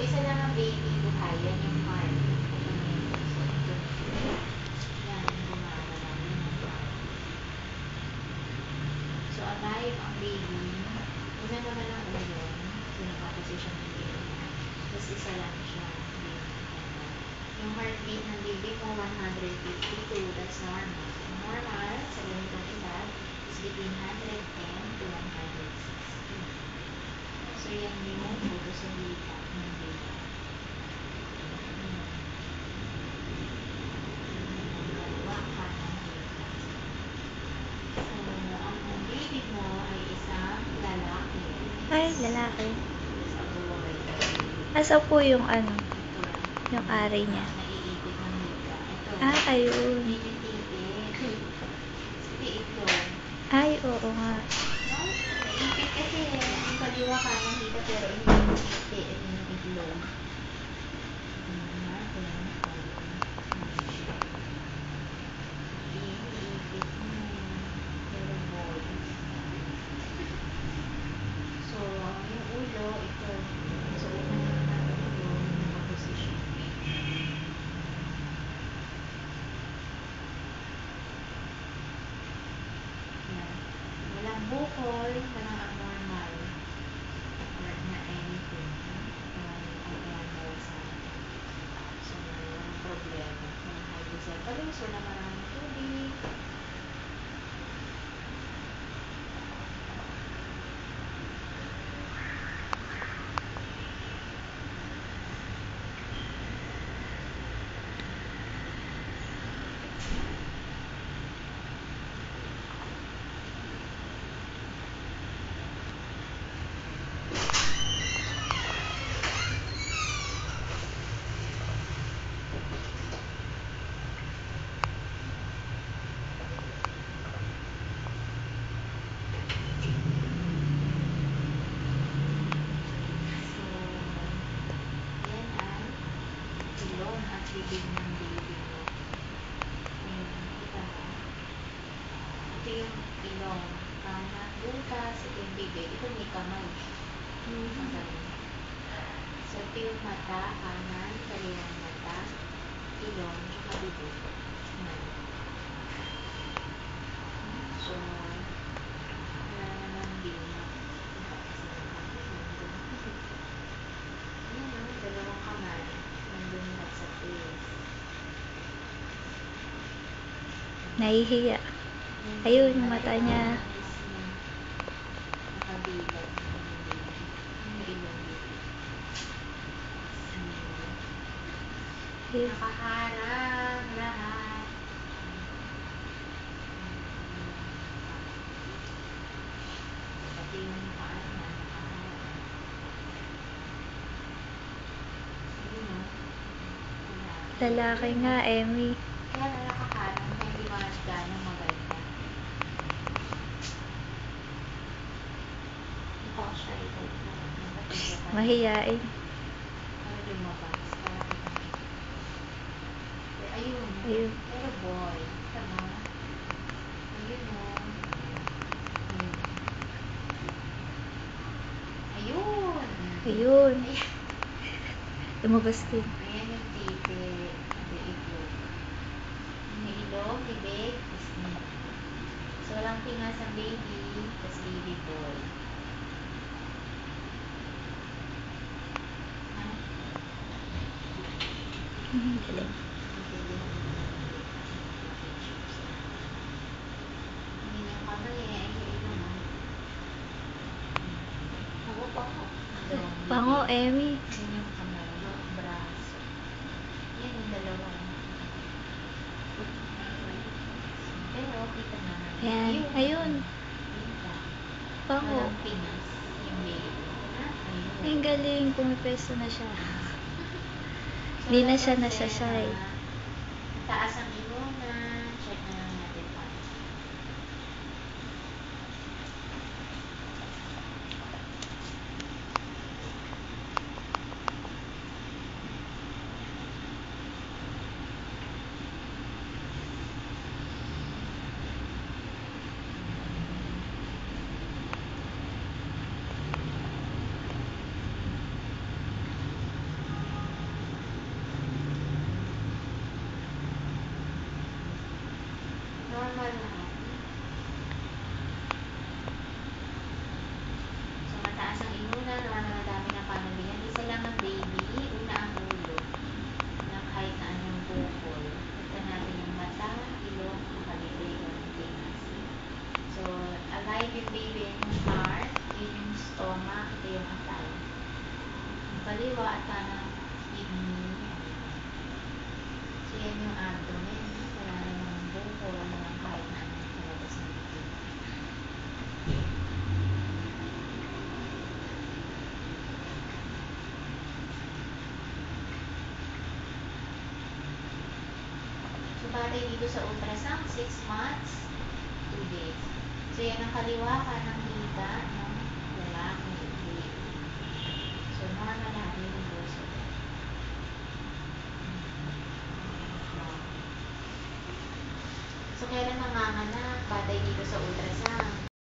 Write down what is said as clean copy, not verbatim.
isa lang ang baby buhay. Yan yung heart. Ito na yung puso. Ito na siya. Yan, gumagalaw. Yan ang heart. So, alive ang baby. Una naman ang ulo. So, nakaposition yung baby mo. Tapos, isa lang siya. Hindi nakikita. Yung heartbeat ng baby mo, 152. That's normal. So, normal sa ganitong edad is between 110 to 160. So, yan yung photo sa hita ng baby. Dalawa ka ng hita. So, ang baby mo ay isang lalaki. Ay, lalaki. It's a boy. Asa po yung ano? Ito. Yung ari niya. Naiipit ng hita. Ito. Ah, ayun. Hindi yung tiit. Tiit to. Ay, oo nga. No? Naiipit kasi ang kaliwa ka ng hita pero hindi yung tiit. Ito yung itlog. Tingnan natin. Iipit mo. Pero boy. So, yung ulo, ito. So, open naman natin ulo. Yung nakaposition. Yan. Walang bukol, walang abnormal. Or na anything. Walang abnormal sa atin. So, walang problema. Walang hydrocephalus, wala maraming tubig. So, yan ang ilong at bibig ng baby mo. Ayan, kita mo. Ito yung ilong. Kanan, butas. Ito yung bibig. Ito may kamay. Ang galing. So, ito yung mata, kanan, kaliwang mata, ilong, tsaka bibig. Yan. So, wala naman bimak. Kasi nandun. Yan o, dalawang kamay. Nandun lahat sa face. Nahihiya. Ayun, yung mata niya. Nakabilag yung baby. Yung ilong bibig. Ayun. Nakaharang lahat. Pati yung paa niya, nakaharang. Ayun o. Lalaki nga, Emmy. Kaya na nakaharang, kaya hindi ganang maganda. Ito siya, ito. Mahiyain. Para lumabas. Para kita. Ayun. Ayun. Pero boy. Kita mo. Ayun o. Ayun. Ayun. Lumabas din. Ayan yung titi. Ito yung itlog. Yung ilong, bibig, tas so, walang tingas ang baby, tas baby boy. Ha? Galing. Intindihan mo na yung pictures. Ayan yung kamay eh. Ay, yung ilong ah. Ako pa ako. Pango, Emmy. Yan yung kamay, braso. Yan yung dalawa. Pero, kita naman. Ayan. Ayun. Kita. Pango. Walang pinas yung baby. Ha? Ayun. Ang galing. Pumipesto na siya. So, Hindi na siya napansin nasasay. na taas ang inunan. Check na lang natin pa. Normal lahat. So, mataas ang inunan, nadami ng panabingan. Isa lang ang baby. Una ang ulo. Ng kahit na anong bukol. Punta natin yung mata, ilong, kalibig, o tingas. So, alive yung baby and yung heart, yung stomach, ito yung atay. Yung kaliwa at kanang kidney, so, yan yung abdomen. Wala namang bukol, walang kahit na anong palabas ng bibig. So, batay dito sa ultrasound, 6 months, 2 days. So, yan ang kaliwa, kanang higa ng lalaki, baby. So, normal lahat yun yung puso. So, kailan nanganganak? Batay dito sa ultrasound.